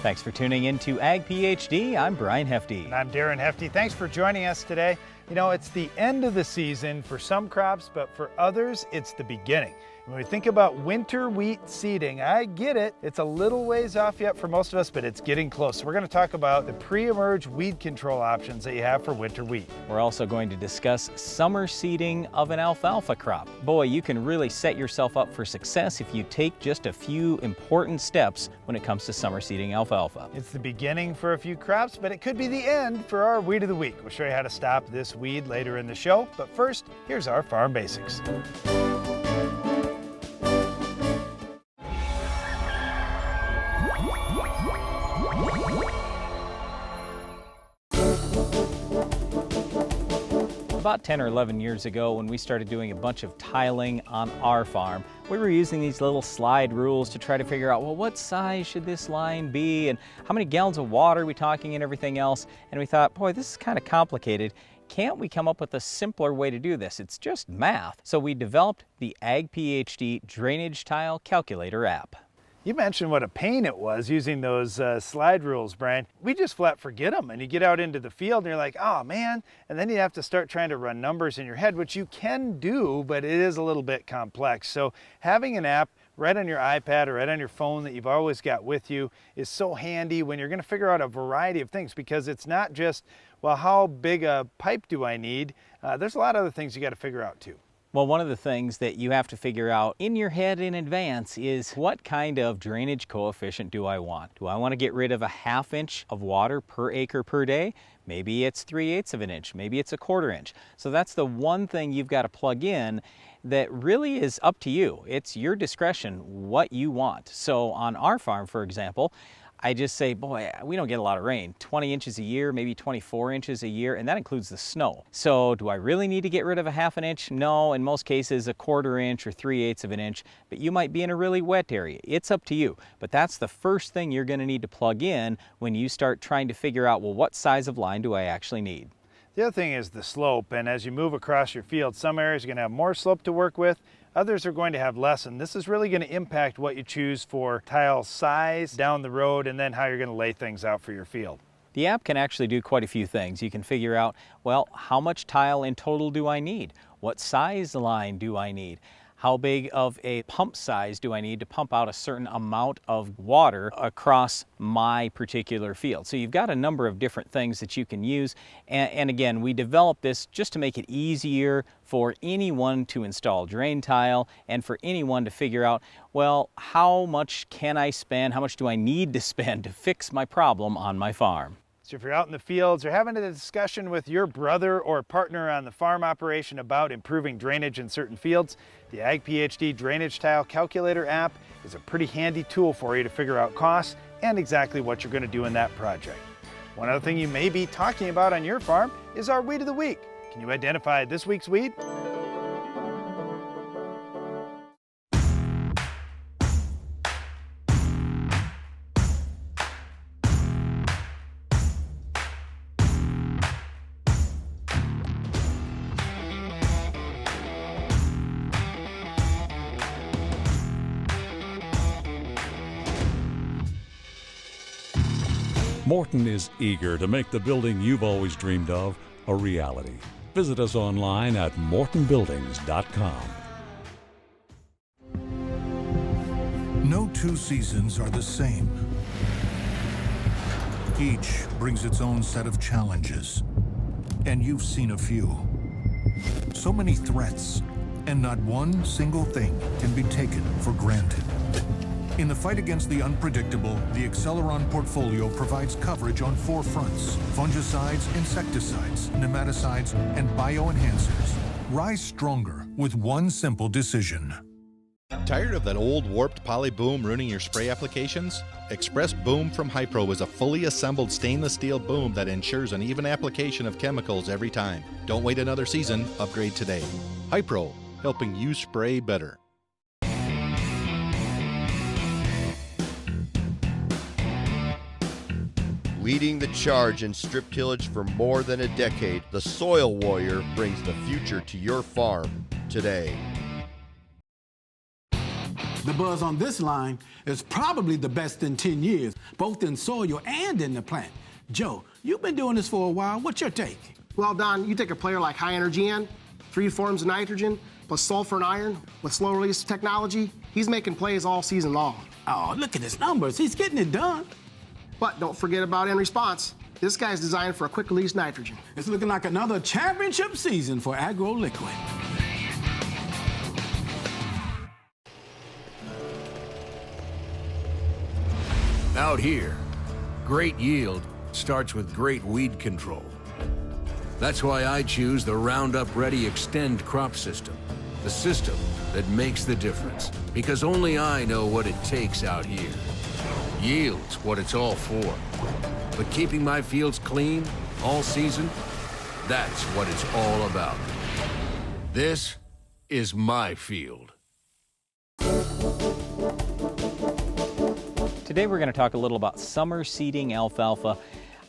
Thanks for tuning in to Ag PhD. I'm Brian Hefty. And I'm Darren Hefty. Thanks for joining us today. You know, it's the end of the season for some crops, but for others, it's the beginning. When we think about winter wheat seeding, I get it. It's a little ways off yet for most of us, but it's getting close. So we're going to talk about the pre-emerge weed control options that you have for winter wheat. We're also going to discuss summer seeding of an alfalfa crop. Boy, you can really set yourself up for success if you take just a few important steps when it comes to summer seeding alfalfa. It's the beginning for a few crops, but it could be the end for our Weed of the Week. We'll show you how to stop this weed later in the show, but first, here's our farm basics. About 10 or 11 years ago, when we started doing a bunch of tiling on our farm, we were using these little slide rules to try to figure out, well, what size should this line be and how many gallons of water are we talking and everything else. And we thought, boy, this is kind of complicated. Can't we come up with a simpler way to do this? It's just math. So we developed the AgPhD Drainage Tile Calculator app. You mentioned what a pain it was using those slide rules, Brian. We just flat forget them, and you get out into the field and you're like, oh man, and then you have to start trying to run numbers in your head, which you can do, but it is a little bit complex. So having an app right on your iPad or right on your phone that you've always got with you is so handy when you're going to figure out a variety of things, because it's not just, well, how big a pipe do I need? There's a lot of other things you got to figure out too. Well, one of the things that you have to figure out in your head in advance is, what kind of drainage coefficient do I want? Do I want to get rid of a ½ inch of water per acre per day? Maybe it's 3/8 of an inch, maybe it's a 1/4 inch. So that's the one thing you've got to plug in that really is up to you. It's your discretion what you want. So on our farm, for example, I just say, boy, we don't get a lot of rain, 20 inches a year, maybe 24 inches a year, and that includes the snow. So do I really need to get rid of a ½ inch? No, in most cases a 1/4 inch or 3/8 of an inch, but you might be in a really wet area. It's up to you. But that's the first thing you're going to need to plug in when you start trying to figure out, well, what size of line do I actually need? The other thing is the slope, and as you move across your field, some areas are going to have more slope to work with, others are going to have less, and this is really going to impact what you choose for tile size down the road and then how you're going to lay things out for your field. The app can actually do quite a few things. You can figure out, well, how much tile in total do I need? What size line do I need? How big of a pump size do I need to pump out a certain amount of water across my particular field? So you've got a number of different things that you can use. And again, we developed this just to make it easier for anyone to install drain tile and for anyone to figure out, well, how much can I spend? How much do I need to spend to fix my problem on my farm? So if you're out in the fields or having a discussion with your brother or partner on the farm operation about improving drainage in certain fields, the AgPhD Drainage Tile Calculator app is a pretty handy tool for you to figure out costs and exactly what you're going to do in that project. One other thing you may be talking about on your farm is our Weed of the Week. Can you identify this week's weed? Morton is eager to make the building you've always dreamed of a reality. Visit us online at mortonbuildings.com. No two seasons are the same. Each brings its own set of challenges, and you've seen a few. So many threats, and not one single thing can be taken for granted. In the fight against the unpredictable, the ACCELERON portfolio provides coverage on 4 fronts: fungicides, insecticides, nematicides, and bioenhancers. Rise stronger with one simple decision. Tired of that old warped poly boom ruining your spray applications? Express Boom from Hypro is a fully assembled stainless steel boom that ensures an even application of chemicals every time. Don't wait another season, upgrade today. Hypro, helping you spray better. Leading the charge in strip tillage for more than a decade, the Soil Warrior brings the future to your farm today. The buzz on this line is probably the best in 10 years, both in soil and in the plant. Joe, you've been doing this for a while. What's your take? Well, Don, you take a player like High Energy N, 3 forms of nitrogen, plus sulfur and iron with slow release technology, he's making plays all season long. Oh, look at his numbers. He's getting it done. But don't forget about end response. This guy's designed for a quick release nitrogen. It's looking like another championship season for AgroLiquid. Out here, great yield starts with great weed control. That's why I choose the Roundup Ready Extend crop system, the system that makes the difference. Because only I know what it takes out here. Yield's what it's all for. But keeping my fields clean all season, that's what it's all about. This is my field. Today we're going to talk a little about summer seeding alfalfa.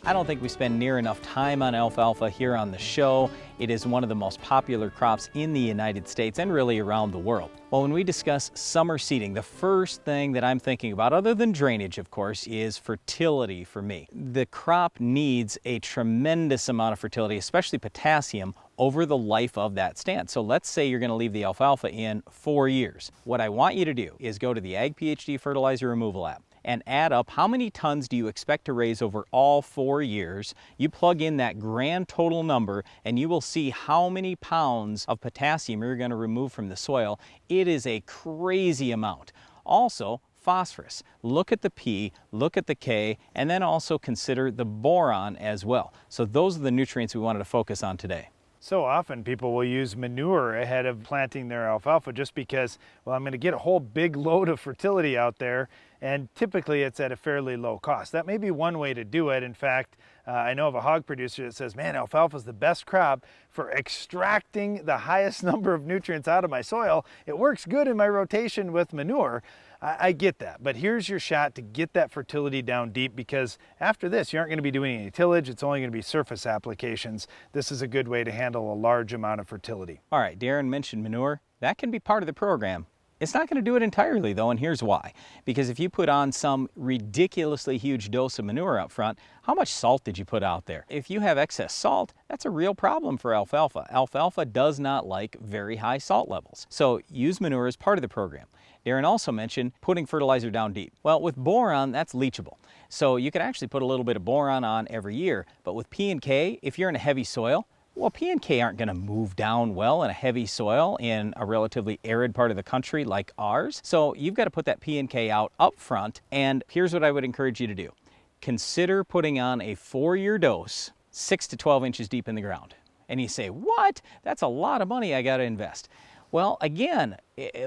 I don't think we spend near enough time on alfalfa here on the show. It is one of the most popular crops in the United States and really around the world. Well, when we discuss summer seeding, the first thing that I'm thinking about, other than drainage of course, is fertility for me. The crop needs a tremendous amount of fertility, especially potassium, over the life of that stand. So let's say you're going to leave the alfalfa in 4 years. What I want you to do is go to the AgPhD fertilizer removal app and add up how many tons do you expect to raise over all 4 years. You plug in that grand total number and you will see how many pounds of potassium you're going to remove from the soil. It is a crazy amount. Also, phosphorus. Look at the P, look at the K, and then also consider the boron as well. So those are the nutrients we wanted to focus on today. So often people will use manure ahead of planting their alfalfa just because, well, I'm going to get a whole big load of fertility out there, and typically it's at a fairly low cost. That may be one way to do it. In fact, I know of a hog producer that says, man, alfalfa is the best crop for extracting the highest number of nutrients out of my soil. It works good in my rotation with manure. I get that, but here's your shot to get that fertility down deep, because after this you aren't going to be doing any tillage. It's only going to be surface applications. This is a good way to handle a large amount of fertility. All right, Darren mentioned manure. That can be part of the program. It's not going to do it entirely though, and here's why. Because if you put on some ridiculously huge dose of manure up front, how much salt did you put out there? If you have excess salt, that's a real problem for alfalfa. Alfalfa does not like very high salt levels. So use manure as part of the program. Darren also mentioned putting fertilizer down deep. Well, with boron, that's leachable. So you can actually put a little bit of boron on every year, but with P and K, if you're in a heavy soil, well, P and K aren't going to move down well in a heavy soil in a relatively arid part of the country like ours. So you've got to put that P and K out up front, and here's what I would encourage you to do. Consider putting on a 4-year dose 6 to 12 inches deep in the ground. And you say, what? That's a lot of money I got to invest. Well, again,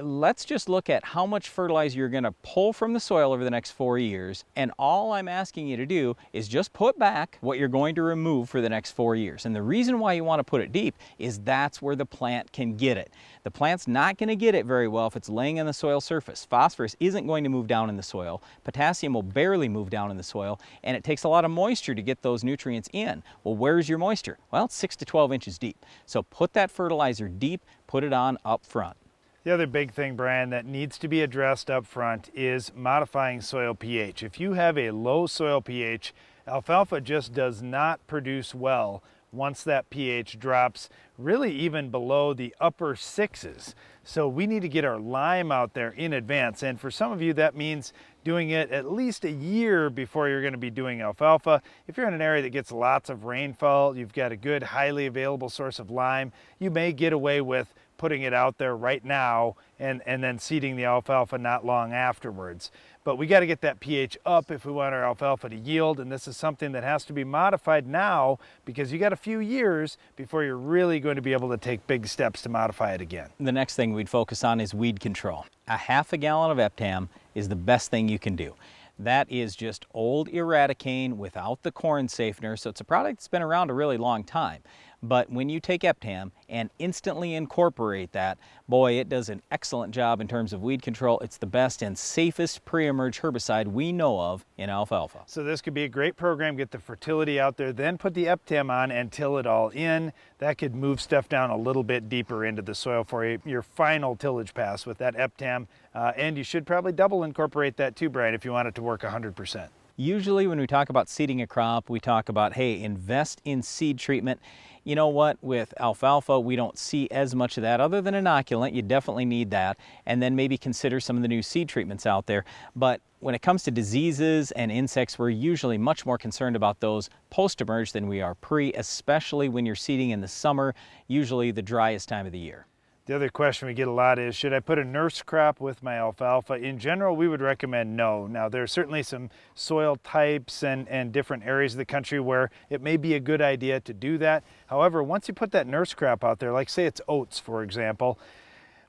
let's just look at how much fertilizer you're going to pull from the soil over the next 4 years, and all I'm asking you to do is just put back what you're going to remove for the next 4 years. And the reason why you want to put it deep is that's where the plant can get it. The plant's not going to get it very well if it's laying on the soil surface. Phosphorus isn't going to move down in the soil. Potassium will barely move down in the soil, and it takes a lot of moisture to get those nutrients in. Well, where's your moisture? Well, it's 6 to 12 inches deep. So put that fertilizer deep, put it on up front. The other big thing, Brian, that needs to be addressed up front is modifying soil pH. If you have a low soil pH, alfalfa just does not produce well once that pH drops really even below the upper 6s. So we need to get our lime out there in advance, and for some of you that means doing it at least a year before you're going to be doing alfalfa. If you're in an area that gets lots of rainfall, you've got a good highly available source of lime, you may get away with putting it out there right now and then seeding the alfalfa not long afterwards. But we got to get that pH up if we want our alfalfa to yield, and this is something that has to be modified now because you got a few years before you're really going to be able to take big steps to modify it again. The next thing we'd focus on is weed control. A half a gallon of Eptam is the best thing you can do. That is just old Eradicane without the corn safener, so it's a product that's been around a really long time. But when you take Eptam and instantly incorporate that, boy, it does an excellent job in terms of weed control. It's the best and safest pre-emerge herbicide we know of in alfalfa. So this could be a great program, get the fertility out there, then put the Eptam on and till it all in. That could move stuff down a little bit deeper into the soil for you, your final tillage pass with that Eptam. And you should probably double incorporate that too, Brian, if you want it to work 100%. Usually when we talk about seeding a crop, we talk about, hey, invest in seed treatment. You know what, with alfalfa, we don't see as much of that other than inoculant. You definitely need that. And then maybe consider some of the new seed treatments out there. But when it comes to diseases and insects, we're usually much more concerned about those post-emerge than we are pre, especially when you're seeding in the summer, usually the driest time of the year. The other question we get a lot is, should I put a nurse crop with my alfalfa? In general, we would recommend no. Now, there are certainly some soil types and different areas of the country where it may be a good idea to do that. However, once you put that nurse crop out there, like say it's oats, for example,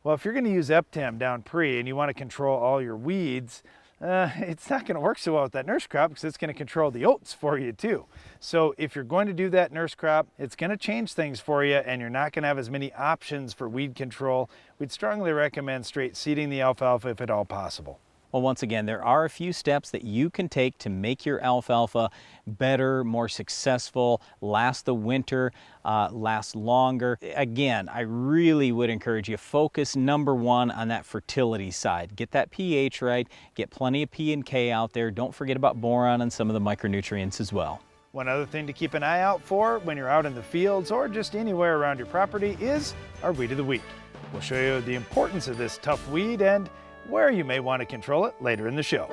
well, if you're going to use Eptam down pre and you want to control all your weeds, it's not going to work so well with that nurse crop because it's going to control the oats for you too. So if you're going to do that nurse crop, it's going to change things for you and you're not going to have as many options for weed control. We'd strongly recommend straight seeding the alfalfa if at all possible. Well, once again, there are a few steps that you can take to make your alfalfa better, more successful, last the winter, last longer. Again, I really would encourage you, focus number one on that fertility side. Get that pH right, get plenty of P and K out there. Don't forget about boron and some of the micronutrients as well. One other thing to keep an eye out for when you're out in the fields or just anywhere around your property is our weed of the week. We'll show you the importance of this tough weed and where you may want to control it later in the show.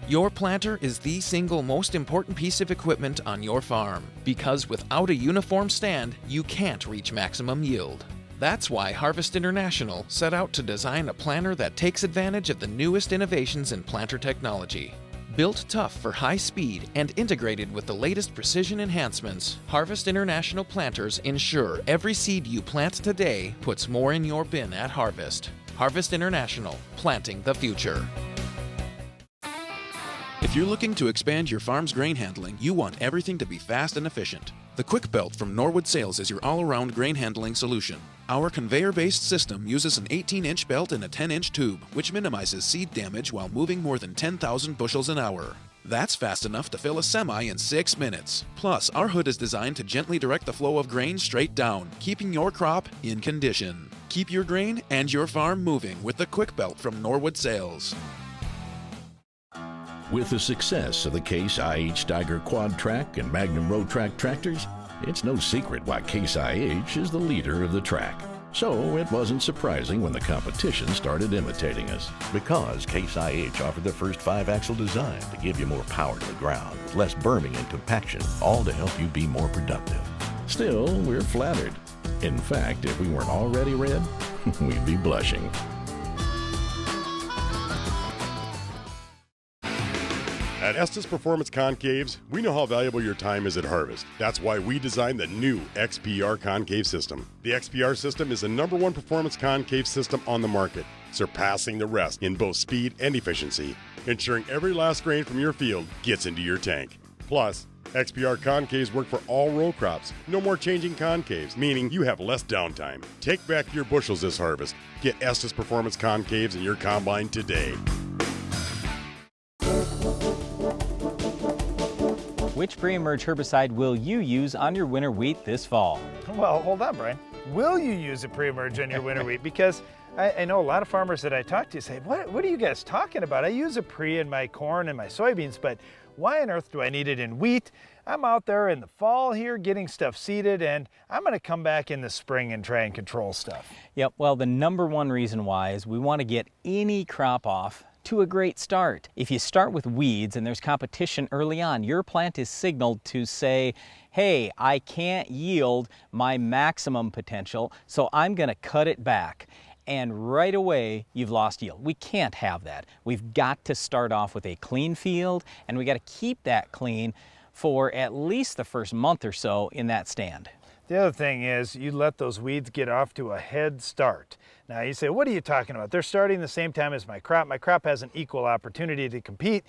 Your planter is the single most important piece of equipment on your farm, because without a uniform stand, you can't reach maximum yield. That's why Harvest International set out to design a planter that takes advantage of the newest innovations in planter technology. Built tough for high speed and integrated with the latest precision enhancements, Harvest International planters ensure every seed you plant today puts more in your bin at harvest. Harvest International, planting the future. If you're looking to expand your farm's grain handling, you want everything to be fast and efficient. The Quick Belt from Norwood Sales is your all-around grain handling solution. Our conveyor-based system uses an 18-inch belt and a 10-inch tube, which minimizes seed damage while moving more than 10,000 bushels an hour. That's fast enough to fill a semi in 6 minutes. Plus, our hood is designed to gently direct the flow of grain straight down, keeping your crop in condition. Keep your grain and your farm moving with the Quick Belt from Norwood Sales. With the success of the Case IH Steiger Quad Track and Magnum Road Track tractors, it's no secret why Case IH is the leader of the track. So it wasn't surprising when the competition started imitating us, because Case IH offered the first 5-axle design to give you more power to the ground, with less berming and compaction, all to help you be more productive. Still, we're flattered. In fact, if we weren't already red, we'd be blushing. At Estes Performance Concaves, we know how valuable your time is at harvest. That's why we designed the new XPR concave system. The XPR system is the #1 performance concave system on the market, surpassing the rest in both speed and efficiency, ensuring every last grain from your field gets into your tank. Plus, XPR concaves work for all row crops. No more changing concaves, meaning you have less downtime. Take back your bushels this harvest. Get Estes Performance Concaves in your combine today. Which pre-emerge herbicide will you use on your winter wheat this fall? Well, hold on, Brian. Will you use a pre-emerge on your winter wheat? Because I know a lot of farmers that I talk to say, what are you guys talking about? I use a pre in my corn and my soybeans, but why on earth do I need it in wheat? I'm out there in the fall here getting stuff seeded, and I'm going to come back in the spring and try and control stuff. Yep, well, the #1 reason why is we want to get any crop off to a great start. If you start with weeds and there's competition early on, your plant is signaled to say, hey, I can't yield my maximum potential, so I'm going to cut it back. And right away, you've lost yield. We can't have that. We've got to start off with a clean field, and we got to keep that clean for at least the first month or so in that stand. The other thing is you let those weeds get off to a head start. Now you say, what are you talking about? They're starting the same time as my crop. My crop has an equal opportunity to compete.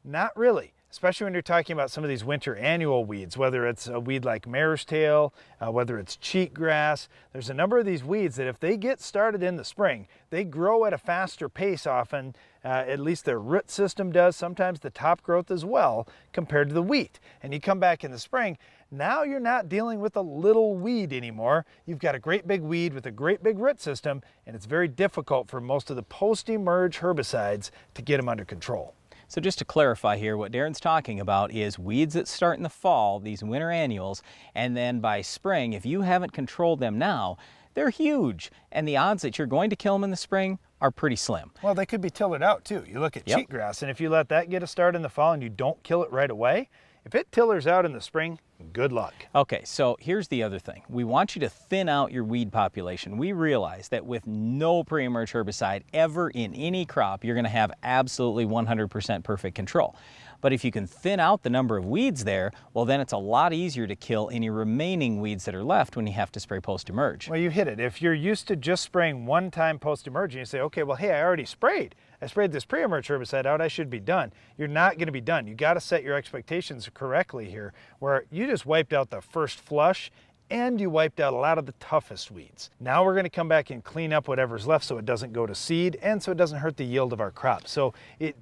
Not really. Especially when you're talking about some of these winter annual weeds, whether it's a weed like mare's tail, whether it's cheatgrass. There's a number of these weeds that if they get started in the spring, they grow at a faster pace often, at least their root system does, sometimes the top growth as well, compared to the wheat. And you come back in the spring, now you're not dealing with a little weed anymore. You've got a great big weed with a great big root system, and it's very difficult for most of the post-emerge herbicides to get them under control. So just to clarify here, what Darren's talking about is weeds that start in the fall, these winter annuals, and then by spring, if you haven't controlled them now, they're huge. And the odds that you're going to kill them in the spring are pretty slim. Well, they could be tillered out too. You look at cheatgrass, and if you let that get a start in the fall and you don't kill it right away, if it tillers out in the spring, good luck. Okay, so here's the other thing. We want you to thin out your weed population. We realize that with no pre-emerge herbicide ever in any crop, you're going to have absolutely 100% perfect control. But if you can thin out the number of weeds there, well then it's a lot easier to kill any remaining weeds that are left when you have to spray post-emerge. Well, you hit it. If you're used to just spraying one time post-emerge and you say, okay, well, hey, I already sprayed. I sprayed this pre-emerge herbicide out, I should be done. You're not going to be done. You got to set your expectations correctly here, where you just wiped out the first flush and you wiped out a lot of the toughest weeds. Now we're going to come back and clean up whatever's left so it doesn't go to seed and so it doesn't hurt the yield of our crop. So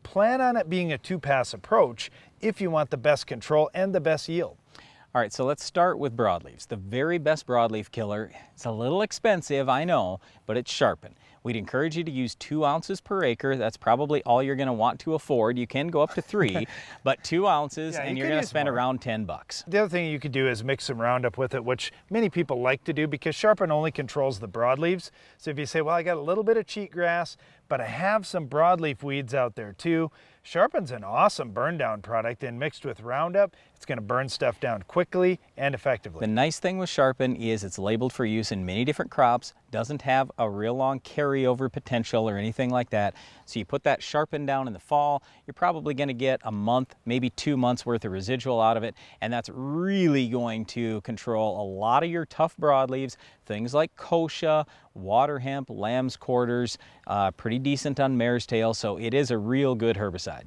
plan on it being a two-pass approach if you want the best control and the best yield. All right, so let's start with broadleaves. The very best broadleaf killer, it's a little expensive, I know, but it's Sharpen. We'd encourage you to use 2 ounces per acre. That's probably all you're going to want to afford. You can go up to 3, but 2 ounces, and you're going to spend around $10. The other thing you could do is mix some Roundup with it, which many people like to do because Sharpen only controls the broadleaves. So if you say, well, I got a little bit of cheatgrass, but I have some broadleaf weeds out there too, Sharpen's an awesome burn down product, and mixed with Roundup, it's going to burn stuff down quickly and effectively. The nice thing with Sharpen is it's labeled for use in many different crops, doesn't have a real long carryover potential or anything like that. So you put that Sharpen down in the fall, you're probably going to get a month, maybe 2 months worth of residual out of it, and that's really going to control a lot of your tough broadleaves, things like kochia, water hemp, lamb's quarters, pretty decent on mare's tail, so it is a real good herbicide.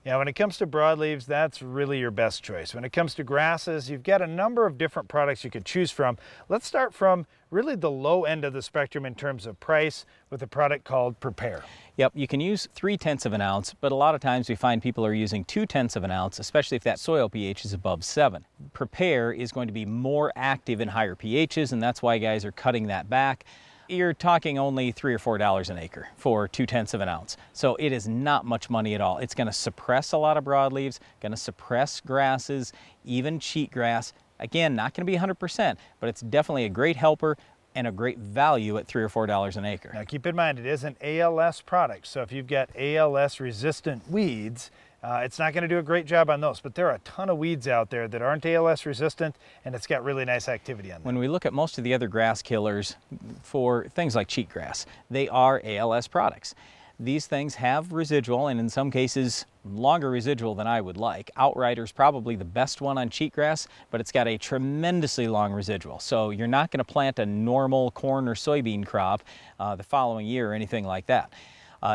Yeah, when it comes to broadleaves, that's really your best choice. When it comes to grasses, you've got a number of different products you could choose from. Let's start from really the low end of the spectrum in terms of price with a product called Prepare. Yep, you can use 3/10 of an ounce, but a lot of times we find people are using 2/10 of an ounce, especially if that soil pH is above 7. Prepare is going to be more active in higher pHs, and that's why guys are cutting that back. You're talking only $3 or $4 an acre for 2/10 of an ounce. So it is not much money at all. It's going to suppress a lot of broadleaves, going to suppress grasses, even cheatgrass. Again, not going to be 100%, but it's definitely a great helper and a great value at $3 or $4 an acre. Now keep in mind, it is an ALS product. So if you've got ALS resistant weeds, it's not going to do a great job on those, but there are a ton of weeds out there that aren't ALS resistant, and it's got really nice activity on them. When we look at most of the other grass killers for things like cheatgrass, they are ALS products. These things have residual, and in some cases longer residual than I would like. Outrider's probably the best one on cheatgrass, but it's got a tremendously long residual. So you're not going to plant a normal corn or soybean crop the following year or anything like that.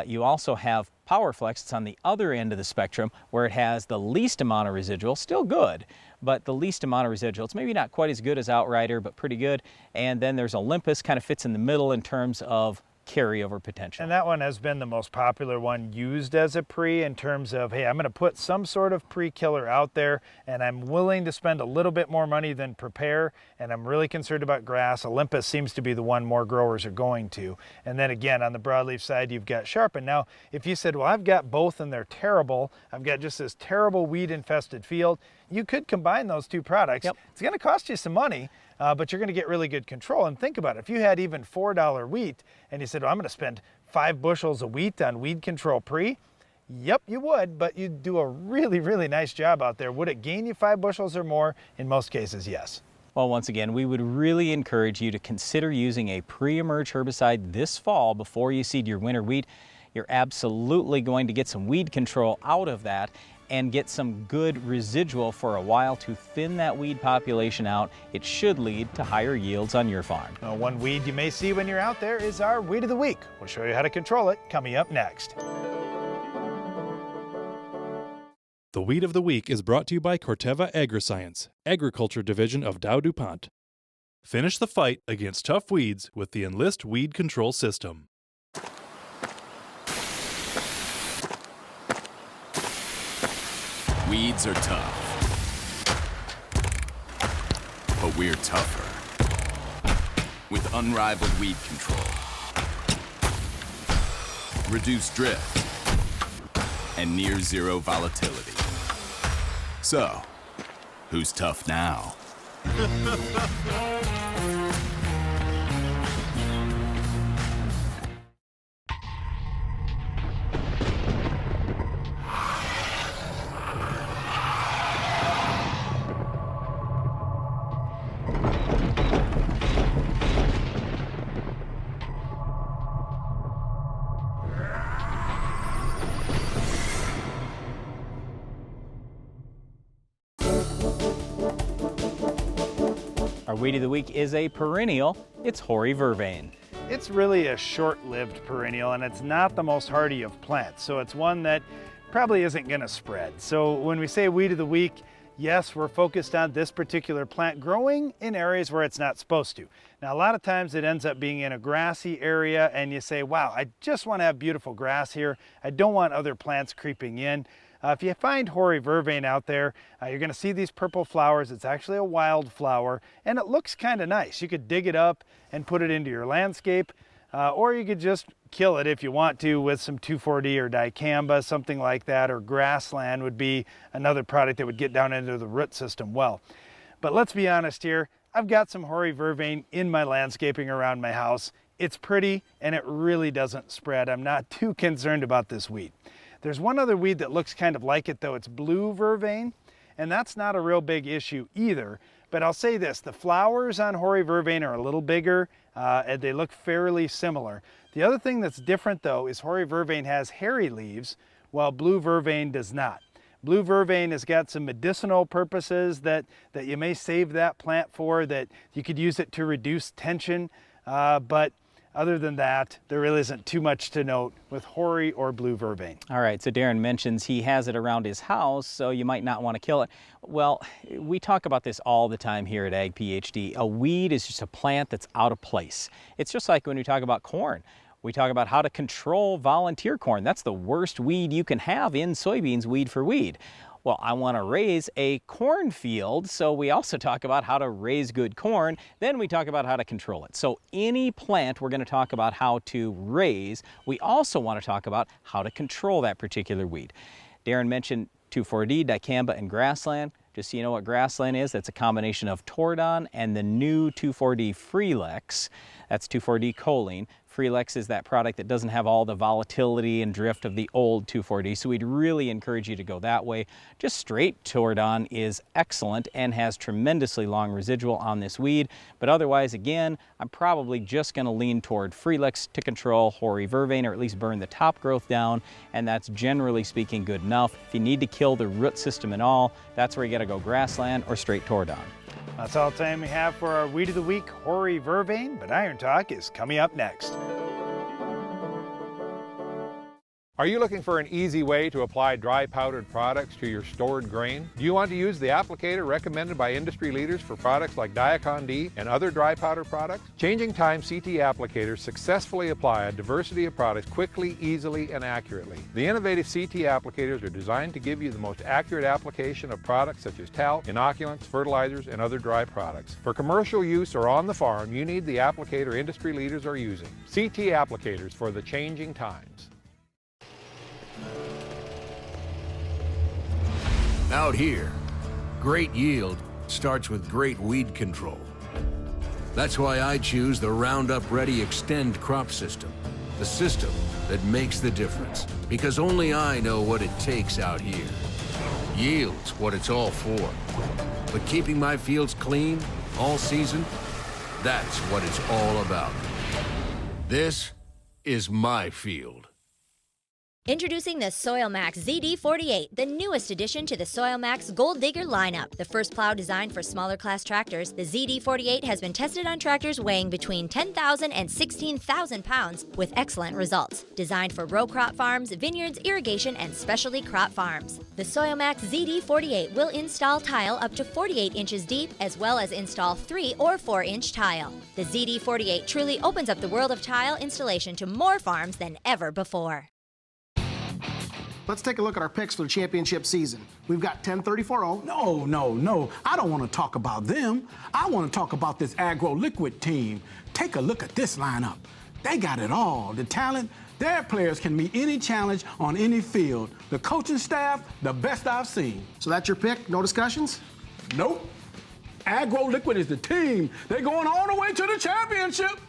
You also have PowerFlex. It's on the other end of the spectrum where it has the least amount of residual, still good, but the least amount of residual. It's maybe not quite as good as Outrider, but pretty good. And then there's Olympus, kind of fits in the middle in terms of carryover potential. And that one has been the most popular one used as a pre in terms of, hey, I'm going to put some sort of pre-killer out there and I'm willing to spend a little bit more money than Prepare, and I'm really concerned about grass. Olympus seems to be the one more growers are going to. And then again, on the broadleaf side, you've got Sharpen. Now, if you said, well, I've got both and they're terrible, I've got just this terrible weed-infested field, you could combine those two products. Yep. It's going to cost you some money, but you're going to get really good control. And think about it. If you had even $4 wheat and you said, well, I'm going to spend 5 bushels of wheat on weed control pre, Yep, you would, but you'd do a really, really nice job out there. Would it gain you 5 bushels or more? In most cases, yes. Well, once again, we would really encourage you to consider using a pre-emerge herbicide this fall before you seed your winter wheat. You're absolutely going to get some weed control out of that and get some good residual for a while to thin that weed population out. It should lead to higher yields on your farm. One weed you may see when you're out there is our Weed of the Week. We'll show you how to control it coming up next. The Weed of the Week is brought to you by Corteva Agriscience, Agriculture Division of Dow DuPont. Finish the fight against tough weeds with the Enlist Weed Control System. Weeds are tough, but we're tougher. With unrivaled weed control, reduced drift, and near zero volatility. So, who's tough now? Our Weed of the Week is a perennial. It's hoary vervain. It's really a short-lived perennial, and it's not the most hardy of plants, so it's one that probably isn't going to spread. So when we say Weed of the Week, yes, we're focused on this particular plant growing in areas where it's not supposed to. Now, a lot of times it ends up being in a grassy area, and you say, wow, I just want to have beautiful grass here. I don't want other plants creeping in. If you find hoary vervain out there, you're going to see these purple flowers. It's actually a wild flower, and it looks kind of nice. You could dig it up and put it into your landscape, or you could just kill it if you want to with some 2,4-D or dicamba, something like that, or grassland would be another product that would get down into the root system well. But let's be honest here, I've got some hoary vervain in my landscaping around my house. It's pretty, and it really doesn't spread. I'm not too concerned about this weed. There's one other weed that looks kind of like it though. It's blue vervain, and that's not a real big issue either. But I'll say this, the flowers on hoary vervain are a little bigger, and they look fairly similar. The other thing that's different though is hoary vervain has hairy leaves, while blue vervain does not. Blue vervain has got some medicinal purposes that you may save that plant for, that you could use it to reduce tension, but other than that, there really isn't too much to note with hoary or blue vervain. All right, so Darren mentions he has it around his house, so you might not want to kill it. Well, we talk about this all the time here at AgPhD. A weed is just a plant that's out of place. It's just like when we talk about corn. We talk about how to control volunteer corn. That's the worst weed you can have in soybeans, weed for weed. Well, I want to raise a cornfield, so we also talk about how to raise good corn. Then we talk about how to control it. So any plant we're going to talk about how to raise, we also want to talk about how to control that particular weed. Darren mentioned 2,4-D, dicamba, and grassland. Just so you know what grassland is, that's a combination of Tordon and the new 2,4-D Freelex. That's 2,4-D choline. Freelex is that product that doesn't have all the volatility and drift of the old 2,4-D, so we'd really encourage you to go that way. Just straight Tordon is excellent and has tremendously long residual on this weed, but otherwise, again, I'm probably just going to lean toward Freelex to control hoary vervain, or at least burn the top growth down, and that's generally speaking good enough. If you need to kill the root system and all, that's where you got to go grassland or straight Tordon. That's all the time we have for our Weed of the Week, hoary vervain, but Iron Talk is coming up next. Are you looking for an easy way to apply dry powdered products to your stored grain? Do you want to use the applicator recommended by industry leaders for products like Diacon-D and other dry powder products? Changing Time CT applicators successfully apply a diversity of products quickly, easily, and accurately. The innovative CT applicators are designed to give you the most accurate application of products such as talc, inoculants, fertilizers, and other dry products. For commercial use or on the farm, you need the applicator industry leaders are using. CT applicators for the changing times. Out here, great yield starts with great weed control. That's why I choose the Roundup Ready Extend crop system, the system that makes the difference. Because only I know what it takes out here. Yield's what it's all for. But keeping my fields clean all season, that's what it's all about. This is my field. Introducing the SoilMax ZD48, the newest addition to the SoilMax Gold Digger lineup. The first plow designed for smaller class tractors, the ZD48 has been tested on tractors weighing between 10,000 and 16,000 pounds with excellent results. Designed for row crop farms, vineyards, irrigation, and specialty crop farms. The SoilMax ZD48 will install tile up to 48 inches deep, as well as install 3 or 4-inch tile. The ZD48 truly opens up the world of tile installation to more farms than ever before. Let's take a look at our picks for the championship seasen. We've got 10-34-0. No. I don't want to talk about them. I want to talk about this Agro Liquid team. Take a look at this lineup. They got it all. The talent, their players can meet any challenge on any field. The coaching staff, the best I've seen. So that's your pick? No discussions? Nope. Agro Liquid is the team. They're going all the way to the championship.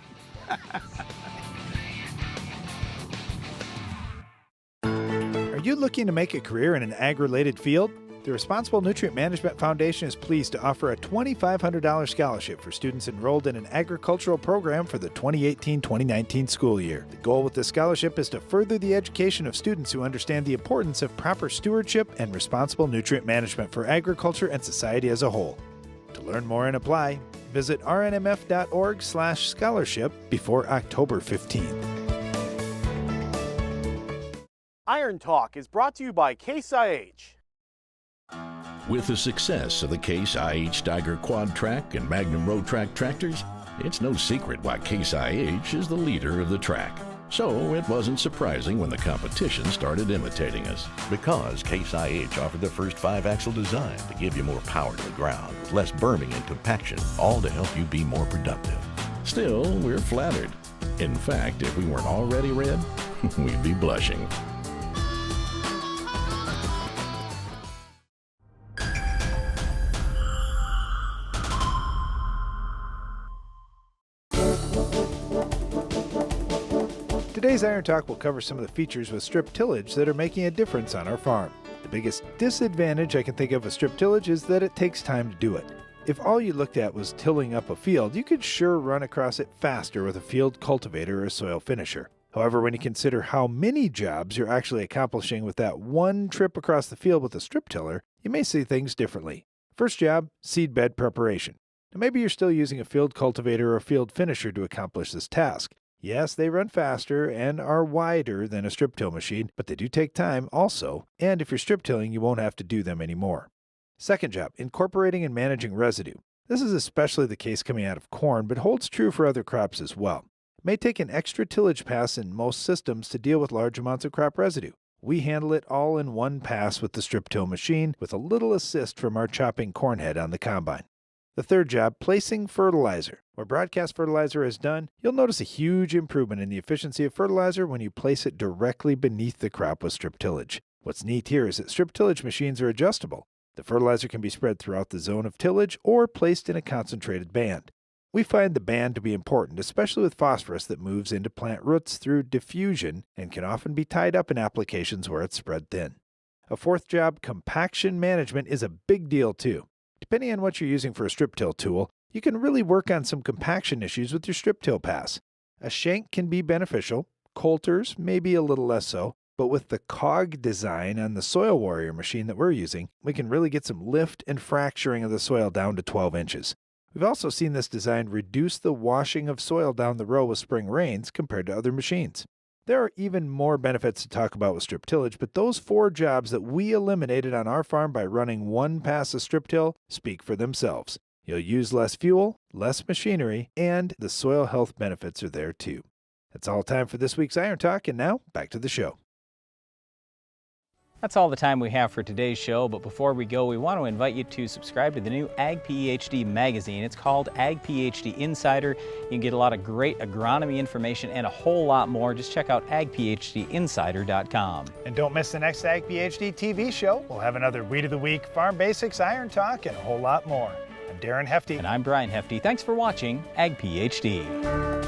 Are you looking to make a career in an ag-related field? The Responsible Nutrient Management Foundation is pleased to offer a $2,500 scholarship for students enrolled in an agricultural program for the 2018-2019 school year. The goal with this scholarship is to further the education of students who understand the importance of proper stewardship and responsible nutrient management for agriculture and society as a whole. To learn more and apply, visit rnmf.org/scholarship before October 15th. Iron Talk is brought to you by Case IH. With the success of the Case IH Steiger Quad Track and Magnum Row Track tractors, it's no secret why Case IH is the leader of the track. So it wasn't surprising when the competition started imitating us. Because Case IH offered the first 5-axle design to give you more power to the ground, with less berming and compaction, all to help you be more productive. Still, we're flattered. In fact, if we weren't already red, we'd be blushing. Today's Iron Talk will cover some of the features with strip tillage that are making a difference on our farm. The biggest disadvantage I can think of with strip tillage is that it takes time to do it. If all you looked at was tilling up a field, you could sure run across it faster with a field cultivator or a soil finisher. However, when you consider how many jobs you're actually accomplishing with that one trip across the field with a strip tiller, you may see things differently. First job, seed bed preparation. Now maybe you're still using a field cultivator or a field finisher to accomplish this task. Yes, they run faster and are wider than a strip till machine, but they do take time also, and if you're strip tilling, you won't have to do them anymore. Second job, incorporating and managing residue. This is especially the case coming out of corn, but holds true for other crops as well. It may take an extra tillage pass in most systems to deal with large amounts of crop residue. We handle it all in one pass with the strip till machine, with a little assist from our chopping corn head on the combine. The third job, placing fertilizer. Where broadcast fertilizer is done, you'll notice a huge improvement in the efficiency of fertilizer when you place it directly beneath the crop with strip tillage. What's neat here is that strip tillage machines are adjustable. The fertilizer can be spread throughout the zone of tillage or placed in a concentrated band. We find the band to be important, especially with phosphorus that moves into plant roots through diffusion and can often be tied up in applications where it's spread thin. A fourth job, compaction management, is a big deal too. Depending on what you're using for a strip till tool, you can really work on some compaction issues with your strip till pass. A shank can be beneficial, coulters maybe a little less so, but with the cog design on the Soil Warrior machine that we're using, we can really get some lift and fracturing of the soil down to 12 inches. We've also seen this design reduce the washing of soil down the row with spring rains compared to other machines. There are even more benefits to talk about with strip tillage, but those 4 jobs that we eliminated on our farm by running one pass of strip till speak for themselves. You'll use less fuel, less machinery, and the soil health benefits are there too. That's all time for this week's Iron Talk, and now back to the show. That's all the time we have for today's show, but before we go, we want to invite you to subscribe to the new AgPhD magazine. It's called AgPhD Insider. You can get a lot of great agronomy information and a whole lot more. Just check out agphdinsider.com. And don't miss the next AgPhD TV show. We'll have another Weed of the Week, Farm Basics, Iron Talk, and a whole lot more. I'm Darren Hefty. And I'm Brian Hefty. Thanks for watching AgPhD.